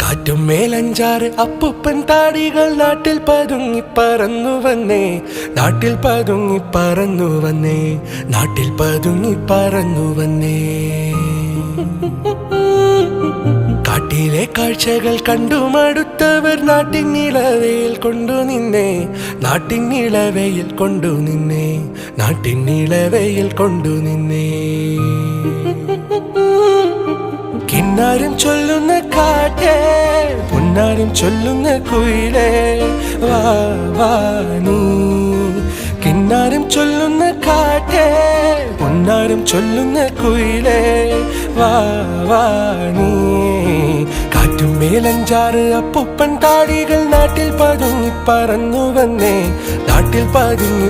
കാറ്റും മേലഞ്ചാറ് അപ്പുപ്പൻ താടികൾ നാട്ടിൽ പതുങ്ങി പറന്നു വന്നേ, നാട്ടിൽ പതുങ്ങി പറന്നു വന്നേ, നാട്ടിൽ പതുങ്ങി പറന്നു വന്നേ. കാട്ടിലെ കാഴ്ചകൾ കണ്ടു മടുത്തവർ നാട്ടിൻ നിളവയിൽ കൊണ്ടു നിന്നേ, നാട്ടിൻ നിളവയിൽ കൊണ്ടു നിന്നേ, നാട്ടിൻ നിളവയിൽ കൊണ്ടു നിന്നേ. കിന്നാരം ചൊല്ലുന്ന കാറ്റേ, പൊന്നാരം ചൊല്ലുന്ന കുയിലേ, വാ വാ നീ. കിന്നാരം ചൊല്ലുന്ന കാറ്റേ, പൊന്നാരം ചൊല്ലുന്ന കുയിലേ, വാ വാ നീ. കാറ്റും മേലഞ്ചാറ് അപ്പുപ്പൻ താടികൾ നാട്ടിൽ പതുങ്ങി പറന്നു വന്നേ, നാട്ടിൽ പതുങ്ങി